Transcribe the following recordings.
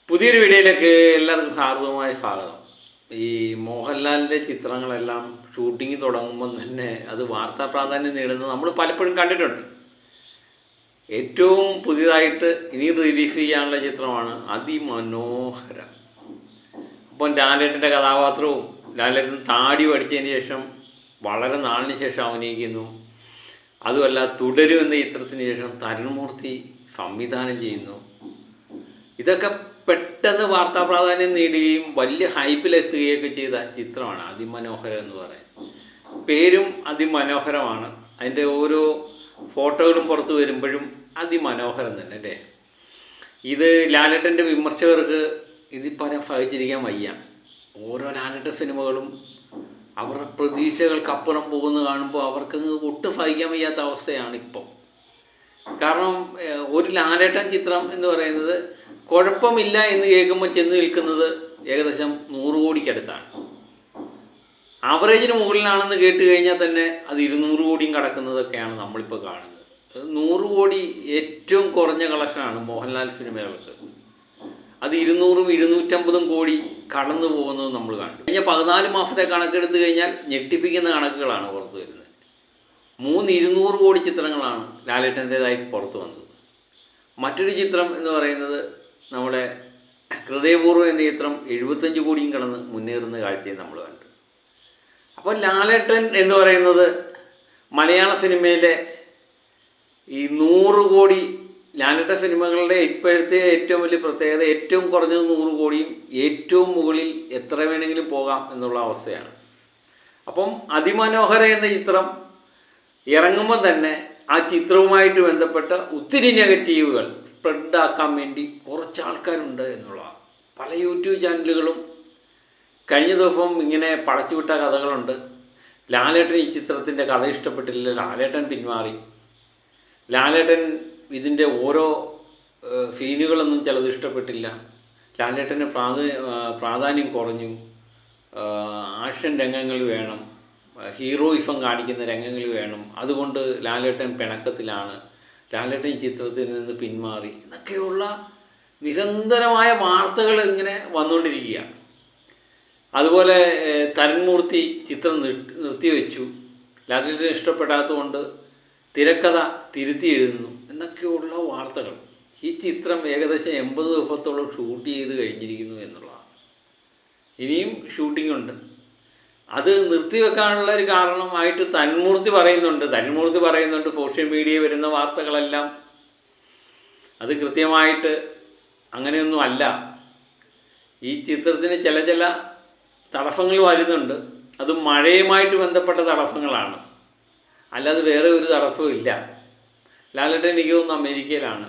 പുതിയൊരു വീഡിയോയിലേക്ക് എല്ലാവർക്കും ഹാർദവമായ സ്വാഗതം. ഈ മോഹൻലാലിൻ്റെ ചിത്രങ്ങളെല്ലാം ഷൂട്ടിംഗ് തുടങ്ങുമ്പോൾ തന്നെ അത് വാർത്താ പ്രാധാന്യം നേടുന്നത് നമ്മൾ പലപ്പോഴും കണ്ടിട്ടുണ്ട്. ഏറ്റവും പുതിയതായിട്ട് ഇനി റിലീസ് ചെയ്യാനുള്ള ചിത്രമാണ് അതിമനോഹരം. അപ്പം ലാലേട്ടൻ്റെ കഥാപാത്രവും ലാലേട്ടൻ താടി പഠിച്ചതിന് ശേഷം വളരെ നാളിന് ശേഷം അഭിനയിക്കുന്നു. അതുമല്ല, തുടരും എന്ന ചിത്രത്തിന് ശേഷം തരുൺമൂർത്തി സംവിധാനം ചെയ്യുന്നു. ഇതൊക്കെ പെട്ടെന്ന് വാർത്താ പ്രാധാന്യം നേടുകയും വലിയ ഹൈപ്പിലെത്തുകയൊക്കെ ചെയ്ത ചിത്രമാണ് അതിമനോഹരം എന്ന് പറയുന്നത്. പേരും അതിമനോഹരമാണ്. അതിൻ്റെ ഓരോ ഫോട്ടോകളും പുറത്ത് വരുമ്പോഴും അതിമനോഹരം തന്നെ അല്ലേ. ഇത് ലാലേട്ടൻ്റെ വിമർശകർക്ക് ഇതിൽ പരം സഹിച്ചിരിക്കാൻ വയ്യ. ഓരോ ലാലേട്ടൻ സിനിമകളും അവരുടെ പ്രതീക്ഷകൾക്കപ്പുറം പോകുന്ന കാണുമ്പോൾ അവർക്ക് ഒട്ടും സഹിക്കാൻ വയ്യാത്ത അവസ്ഥയാണ് ഇപ്പോൾ. കാരണം ഒരു ലാലേട്ടൻ ചിത്രം എന്ന് പറയുന്നത് കുഴപ്പമില്ല എന്ന് കേൾക്കുമ്പോൾ ചെന്ന് നിൽക്കുന്നത് ഏകദേശം 100 കോടിക്കടുത്താണ്. ആവറേജിന് മുകളിലാണെന്ന് കേട്ട് കഴിഞ്ഞാൽ തന്നെ അത് 200 കോടിയും കടക്കുന്നതൊക്കെയാണ് നമ്മളിപ്പോൾ കാണുന്നത്. 100 കോടി ഏറ്റവും കുറഞ്ഞ കളക്ഷനാണ് മോഹൻലാൽ സിനിമകൾക്ക്. അത് 200ഉം 250ഉം കോടി കടന്നു പോകുന്നത് നമ്മൾ കാണും. കഴിഞ്ഞ 14 മാസത്തെ കണക്കെടുത്ത് കഴിഞ്ഞാൽ ഞെട്ടിപ്പിക്കുന്ന കണക്കുകളാണ് പുറത്തു വരുന്നത്. 200 കോടി ചിത്രങ്ങളാണ് ലാലേട്ടൻ്റേതായി പുറത്തു വന്നത്. മറ്റൊരു ചിത്രം എന്ന് പറയുന്നത് നമ്മുടെ ഹൃദയപൂർവ്വം എന്ന ചിത്രം 75 കോടിയും കടന്ന് മുന്നേറുന്ന കാഴ്ചയും നമ്മൾ കണ്ടു. അപ്പോൾ ലാലേട്ടൻ എന്ന് പറയുന്നത് മലയാള സിനിമയിലെ ഈ 100 കോടി ലാലേട്ടൻ സിനിമകളുടെ ഇപ്പോഴത്തെ ഏറ്റവും വലിയ പ്രത്യേകത ഏറ്റവും കുറഞ്ഞത് 100 കോടിയും ഏറ്റവും മുകളിൽ എത്ര വേണമെങ്കിലും പോകാം എന്നുള്ള അവസ്ഥയാണ്. അപ്പം അതിമനോഹര എന്ന ചിത്രം ഇറങ്ങുമ്പോൾ തന്നെ ആ ചിത്രവുമായിട്ട് ബന്ധപ്പെട്ട ഒത്തിരി നെഗറ്റീവുകൾ സ്പ്രെഡാക്കാൻ വേണ്ടി കുറച്ച് ആൾക്കാരുണ്ട് എന്നുള്ളതാണ്. പല യൂട്യൂബ് ചാനലുകളും കഴിഞ്ഞ ദിവസം ഇങ്ങനെ പടച്ചുവിട്ട കഥകളുണ്ട്. ലാലേട്ടൻ ഈ ചിത്രത്തിൻ്റെ കഥ ഇഷ്ടപ്പെട്ടില്ല, ലാലേട്ടൻ പിന്മാറി, ലാലേട്ടൻ ഇതിൻ്റെ ഓരോ സീനുകളൊന്നും ചിലത് ഇഷ്ടപ്പെട്ടില്ല, ലാലേട്ടന് പ്രാധാന്യം കുറഞ്ഞു, ആക്ഷൻ രംഗങ്ങൾ വേണം, ഹീറോയിസം കാണിക്കുന്ന രംഗങ്ങൾ വേണം, അതുകൊണ്ട് ലാലേട്ടൻ പിണക്കത്തിലാണ്, ലാലേട്ടൻ ഈ ചിത്രത്തിൽ നിന്ന് പിന്മാറി എന്നൊക്കെയുള്ള നിരന്തരമായ വാർത്തകൾ ഇങ്ങനെ വന്നുകൊണ്ടിരിക്കുക. അതുപോലെ തരുൺമൂർത്തി ചിത്രം നിർത്തിവെച്ചു, ലാലേട്ടന് ഇഷ്ടപ്പെടാത്തതുകൊണ്ട് തിരക്കഥ തിരുത്തി എഴുതുന്നു എന്നൊക്കെയുള്ള വാർത്തകൾ. ഈ ചിത്രം ഏകദേശം 80 ദിവസത്തോളം ഷൂട്ട് ചെയ്ത് കഴിഞ്ഞിരിക്കുന്നു എന്നുള്ളതാണ്. ഇനിയും ഷൂട്ടിംഗ് ഉണ്ട്. അത് നിർത്തിവെക്കാനുള്ള ഒരു കാരണമായിട്ട് തരുൺമൂർത്തി പറയുന്നുണ്ട് സോഷ്യൽ മീഡിയയിൽ വരുന്ന വാർത്തകളെല്ലാം അത് കൃത്യമായിട്ട് അങ്ങനെയൊന്നും അല്ല. ഈ ചിത്രത്തിന് ചില തടസ്സങ്ങൾ വരുന്നുണ്ട്. അത് മഴയുമായിട്ട് ബന്ധപ്പെട്ട തടസ്സങ്ങളാണ്, അല്ലാതെ വേറെ ഒരു തടസ്സവും ഇല്ല. ലാലേട്ടൻ എനിക്ക് തോന്നുന്നു അമേരിക്കയിലാണ്.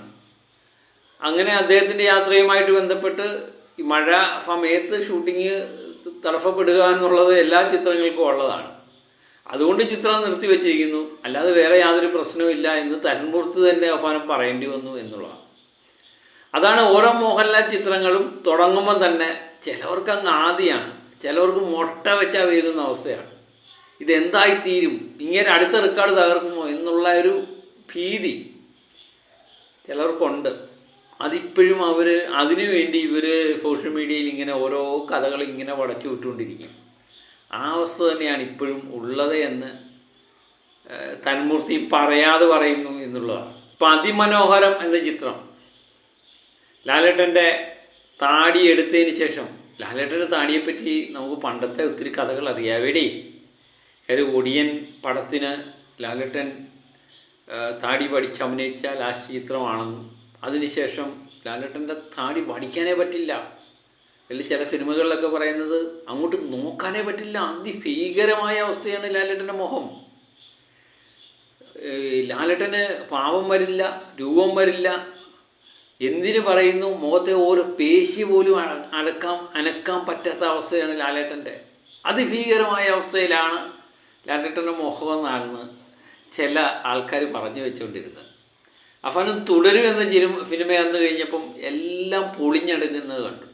അങ്ങനെ അദ്ദേഹത്തിൻ്റെ യാത്രയുമായിട്ട് ബന്ധപ്പെട്ട് ഈ മഴ സമയത്ത് ഷൂട്ടിങ് തടസ്സപ്പെടുക എന്നുള്ളത് എല്ലാ ചിത്രങ്ങൾക്കും ഉള്ളതാണ്. അതുകൊണ്ട് ചിത്രം നിർത്തിവെച്ചിരിക്കുന്നു, അല്ലാതെ വേറെ യാതൊരു പ്രശ്നവുമില്ല എന്ന് തരുൺമൂർത്തി തന്നെ അവസാനം പറയേണ്ടി വന്നു എന്നുള്ളതാണ്. അതാണ് ഓരോ മോഹൻലാൽ ചിത്രങ്ങളും തുടങ്ങുമ്പം തന്നെ ചിലവർക്ക് അങ്ങ് ആദിയാണ്, ചിലവർക്ക് മുട്ട വെച്ചാൽ വീഴുന്ന അവസ്ഥയാണ്. ഇതെന്തായിത്തീരും, ഇങ്ങനെ അടുത്ത റെക്കോർഡ് തകർക്കുമോ എന്നുള്ള ഒരു ഭീതി ചിലർക്കുണ്ട്. അതിപ്പോഴും അതിനു വേണ്ടി സോഷ്യൽ മീഡിയയിൽ ഇങ്ങനെ ഓരോ കഥകൾ ഇങ്ങനെ വടക്കി വിട്ടുകൊണ്ടിരിക്കും. ആ അവസ്ഥ തന്നെയാണ് ഇപ്പോഴും ഉള്ളത് എന്ന് തരുൺമൂർത്തി പറയാതെ പറയുന്നു എന്നുള്ളതാണ്. ഇപ്പം അതിമനോഹരം എന്ന ചിത്രം ലാലേട്ടൻ്റെ താടി എടുത്തതിന് ശേഷം, ലാലേട്ടൻ്റെ താടിയെപ്പറ്റി നമുക്ക് പണ്ടത്തെ ഒത്തിരി കഥകൾ അറിയാവേടി. ഒരു ഒടിയൻ പടത്തിന് ലാലേട്ടൻ താടി പഠിച്ച് അഭിനയിച്ച ലാസ്റ്റ് ചിത്രമാണെന്നും അതിനുശേഷം ലാലേട്ടൻ്റെ താടി പഠിക്കാനേ പറ്റില്ല, അല്ലെങ്കിൽ ചില സിനിമകളിലൊക്കെ പറയുന്നത് അങ്ങോട്ട് നോക്കാനേ പറ്റില്ല, അതിഭീകരമായ അവസ്ഥയാണ് ലാലേട്ടൻ്റെ മുഖം. ലാലേട്ടന് പാവം വരില്ല, രൂപം വരില്ല, എന്തിനു പറയുന്നു, മുഖത്തെ ഓരോ പേശി പോലും അനക്കാൻ പറ്റാത്ത അവസ്ഥയാണ് ലാലേട്ടൻ്റെ. അതിഭീകരമായ അവസ്ഥയിലാണ് ലാലേട്ടൻ്റെ മുഖമെന്നാണ് ചില ആൾക്കാർ പറഞ്ഞു വെച്ചുകൊണ്ടിരുന്നത്. അവനും തുടരും എന്ന സിനിമ വന്നു കഴിഞ്ഞപ്പം എല്ലാം പൊളിഞ്ഞടുങ്ങുന്നത് കണ്ടു.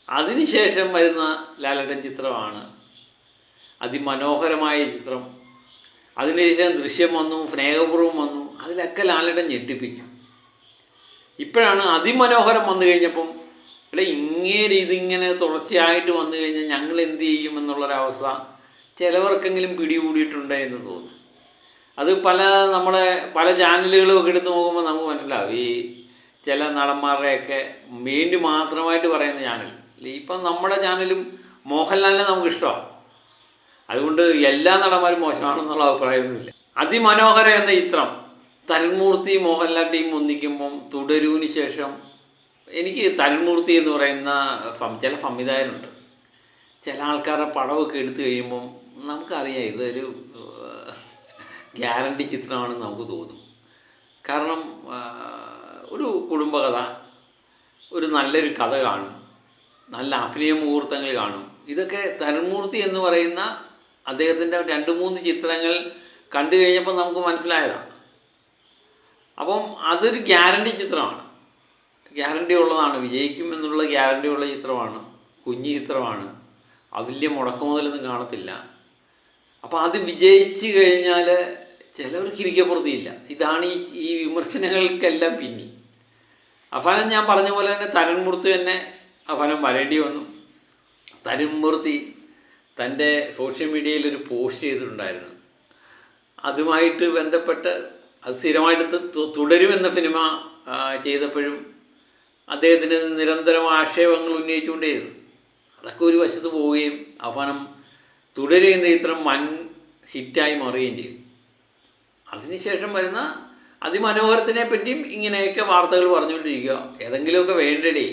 അതിനുശേഷം വരുന്ന ലാലേട്ടൻ ചിത്രമാണ് അതിമനോഹരമായ ചിത്രം. അതിനുശേഷം ദൃശ്യം വന്നു, സ്നേഹപൂർവ്വം വന്നു, അതിലൊക്കെ ലാലേട്ടൻ ഞെട്ടിപ്പിച്ചു. ഇപ്പോഴാണ് അതിമനോഹരം വന്നു കഴിഞ്ഞപ്പം ഇവിടെ ഇതിങ്ങനെ തുടർച്ചയായിട്ട് വന്നു കഴിഞ്ഞാൽ ഞങ്ങൾ എന്ത് ചെയ്യും എന്നുള്ളൊരവസ്ഥ ചിലവർക്കെങ്കിലും പിടികൂടിയിട്ടുണ്ട് എന്ന് തോന്നുന്നു. അത് പല ചാനലുകളും ഒക്കെ എടുത്ത് നോക്കുമ്പോൾ നമുക്ക് മനസ്സിലാവും ഈ ചില നടന്മാരുടെയൊക്കെ വേണ്ടി മാത്രമായിട്ട് പറയുന്ന ചാനൽ. ഇപ്പം നമ്മുടെ ചാനലും മോഹൻലാലിനെ നമുക്ക് ഇഷ്ടമാണ്, അതുകൊണ്ട് എല്ലാ നടന്മാരും മോശമാണെന്നുള്ള അഭിപ്രായമൊന്നുമില്ല. അതിമനോഹര എന്ന ചിത്രം തരുൺമൂർത്തി മോഹൻലാൽ ടീം ഒന്നിക്കുമ്പം തുടരൂന് ശേഷം എനിക്ക് തരുൺമൂർത്തി എന്ന് പറയുന്ന ചില സംവിധായകരുണ്ട്, ചില ആൾക്കാരുടെ പടമൊക്കെ എടുത്തു കഴിയുമ്പം നമുക്കറിയാം ഇതൊരു ഗ്യാരണ്ടി ചിത്രമാണെന്ന് നമുക്ക് തോന്നും. കാരണം ഒരു കുടുംബകഥ, ഒരു നല്ലൊരു കഥ കാണും, നല്ല അഭിനയ മുഹൂർത്തങ്ങൾ കാണും. ഇതൊക്കെ തരുൺമൂർത്തി എന്ന് പറയുന്ന അദ്ദേഹത്തിൻ്റെ 2-3 ചിത്രങ്ങൾ കണ്ടു കഴിഞ്ഞപ്പോൾ നമുക്ക് മനസ്സിലായതാണ്. അപ്പം അതൊരു ഗ്യാരണ്ടി ചിത്രമാണ്, ഗ്യാരണ്ടി ഉള്ളതാണ്, വിജയിക്കും എന്നുള്ള ഗ്യാരണ്ടി ഉള്ള ചിത്രമാണ്, കുഞ്ഞു ചിത്രമാണ്, വലിയ മുടക്കുമുതലൊന്നും കാണത്തില്ല. അപ്പോൾ അത് വിജയിച്ച് കഴിഞ്ഞാൽ ചിലവർക്ക് ഇരിക്കപ്പുറത്തില്ല. ഇതാണ് ഈ വിമർശനങ്ങൾക്കെല്ലാം പിന്നിൽ. അവസാനം ഞാൻ പറഞ്ഞ പോലെ തന്നെ തരുൺമൂർത്തി തന്നെ അവസാനം വരേണ്ടി വന്നു. തരുൺമൂർത്തി തൻ്റെ സോഷ്യൽ മീഡിയയിൽ ഒരു പോസ്റ്റ് ചെയ്തിട്ടുണ്ടായിരുന്നു. അതുമായിട്ട് ബന്ധപ്പെട്ട് അത് സ്ഥിരമായിട്ട് തുടരുമെന്ന സിനിമ ചെയ്തപ്പോഴും അദ്ദേഹത്തിന് നിരന്തരം ആക്ഷേപങ്ങൾ ഉന്നയിച്ചുകൊണ്ടേയിരുന്നു. അതൊക്കെ ഒരു വശത്ത് പോവുകയും അവസാനം തുടരുന്ന ചിത്രം വൻ ഹിറ്റായി മാറുകയും ചെയ്തു. അതിനുശേഷം വരുന്ന അതിമനോഹരത്തിനെ പറ്റിയും ഇങ്ങനെയൊക്കെ വാർത്തകൾ പറഞ്ഞുകൊണ്ടിരിക്കുക. ഏതെങ്കിലുമൊക്കെ വേണ്ടടേ,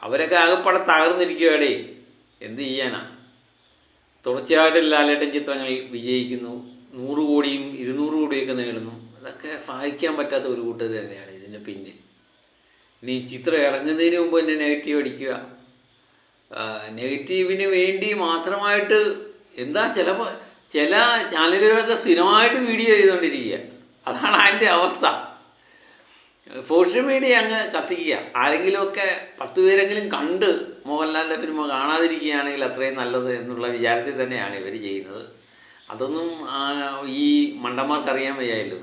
അവരൊക്കെ ആകെപ്പാടെ തകർന്നിരിക്കുകയടേ, എന്ത് ചെയ്യാനാ? തുടർച്ചയായിട്ട് ലാലേട്ടൻ ചിത്രങ്ങൾ വിജയിക്കുന്നു, 100 കോടിയും 200 കോടിയൊക്കെ നേടുന്നു. അതൊക്കെ സഹായിക്കാൻ പറ്റാത്ത ഒരു കൂട്ടർ തന്നെയാണ് ഇതിൻ്റെ പിന്നിൽ. ഇനി ചിത്രം ഇറങ്ങുന്നതിന് മുമ്പ് തന്നെ നെഗറ്റീവ് അടിക്കുക, നെഗറ്റീവിന് വേണ്ടി മാത്രമായിട്ട് ചില ചാനലുകളൊക്കെ സ്ഥിരമായിട്ട് വീഡിയോ ചെയ്തുകൊണ്ടിരിക്കുക. അതാണ് അതിൻ്റെ അവസ്ഥ. സോഷ്യൽ മീഡിയ അങ്ങ് കത്തിക്കുക. ആരെങ്കിലുമൊക്കെ 10 പേരെങ്കിലും കണ്ട് മോഹൻലാലിൻ്റെ സിനിമ കാണാതിരിക്കുകയാണെങ്കിൽ അത്രയും നല്ലത് എന്നുള്ള വിചാരത്തിൽ തന്നെയാണ് ഇവർ ചെയ്യുന്നത്. അതൊന്നും ഈ മണ്ടന്മാർക്കറിയാൻ വയ്യായല്ലോ.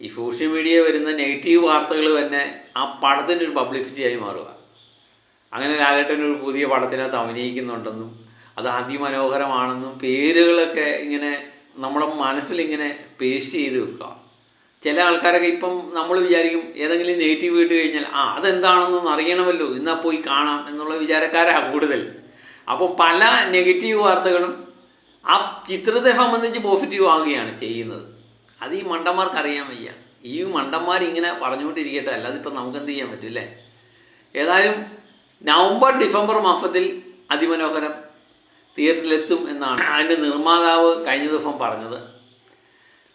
ഈ സോഷ്യൽ മീഡിയ വരുന്ന നെഗറ്റീവ് വാർത്തകൾ തന്നെ ആ പടത്തിൻ്റെ ഒരു പബ്ലിസിറ്റിയായി മാറുക. അങ്ങനെ ലാലേട്ടൻ ഒരു പുതിയ പടത്തിനകത്ത് അഭിനയിക്കുന്നുണ്ടെന്നും അത് അതിമനോഹരമാണെന്നും പേരുകളൊക്കെ ഇങ്ങനെ നമ്മുടെ മനസ്സിലിങ്ങനെ പേസ്റ്റ് ചെയ്ത് വെക്കുക. ചില ആൾക്കാരൊക്കെ ഇപ്പം നമ്മൾ വിചാരിക്കും ഏതെങ്കിലും നെഗറ്റീവ് കേട്ട് കഴിഞ്ഞാൽ അതെന്താണെന്നൊന്ന് അറിയണമല്ലോ, എന്നാൽ പോയി കാണാം എന്നുള്ള വിചാരക്കാരാണ് കൂടുതൽ. അപ്പോൾ പല നെഗറ്റീവ് വാർത്തകളും ആ ചിത്രത്തെ സംബന്ധിച്ച് പോസിറ്റീവ് ആവുകയാണ് ചെയ്യുന്നത്. അത് ഈ മണ്ടന്മാർക്ക് അറിയാൻ വയ്യ. ഈ മണ്ടന്മാരിങ്ങനെ പറഞ്ഞുകൊണ്ടിരിക്കട്ടെ, അല്ലാതെ ഇപ്പം നമുക്കെന്ത് ചെയ്യാൻ പറ്റില്ലേ? ഏതായാലും നവംബർ-ഡിസംബർ മാസത്തിൽ അതിമനോഹരം തിയേറ്ററിലെത്തും എന്നാണ് അതിൻ്റെ നിർമ്മാതാവ് കഴിഞ്ഞ ദിവസം പറഞ്ഞത്.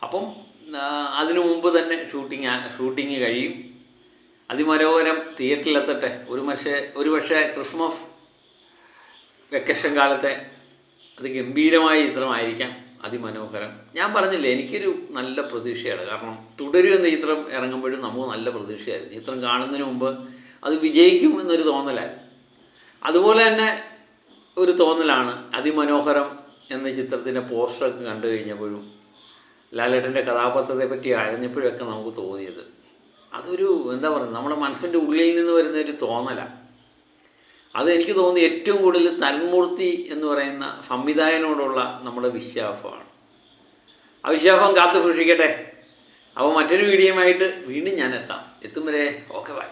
അപ്പം അതിനു മുമ്പ് തന്നെ ഷൂട്ടിങ് കഴിയും. അതിമനോഹരം തിയേറ്ററിലെത്തട്ടെ. ഒരു പക്ഷേ ക്രിസ്മസ് വെക്കേഷൻ കാലത്തെ അതിഗംഭീരമായ ചിത്രമായിരിക്കാം അതിമനോഹരം. ഞാൻ പറഞ്ഞില്ലേ, എനിക്കൊരു നല്ല പ്രതീക്ഷയാണ്. കാരണം തുടരും എന്ന ചിത്രം ഇറങ്ങുമ്പോഴും നമുക്ക് നല്ല പ്രതീക്ഷയായിരുന്നു. ചിത്രം കാണുന്നതിന് മുമ്പ് അത് വിജയിക്കും എന്നൊരു തോന്നലായിരുന്നു. അതുപോലെ തന്നെ ഒരു തോന്നലാണ് അതിമനോഹരം എന്ന ചിത്രത്തിൻ്റെ പോസ്റ്ററൊക്കെ കണ്ടു കഴിഞ്ഞപ്പോഴും ലാലേട്ടൻ്റെ കഥാപാത്രത്തെ പറ്റി അറിഞ്ഞപ്പോഴൊക്കെ നമുക്ക് തോന്നിയത് അതൊരു നമ്മുടെ മനസ്സിൻ്റെ ഉള്ളിൽ നിന്ന് വരുന്ന ഒരു തോന്നലാണ്. അതെനിക്ക് തോന്നി ഏറ്റവും കൂടുതൽ തരുൺമൂർത്തി എന്ന് പറയുന്ന സംവിധായകനോടുള്ള നമ്മുടെ വിശ്വാസമാണ്. ആ വിശ്വാസം കാത്തു സൂക്ഷിക്കട്ടെ. അപ്പോൾ മറ്റൊരു വീഡിയോയുമായിട്ട് വീണ്ടും ഞാൻ എത്തും വരെ ഓക്കെ ബൈ.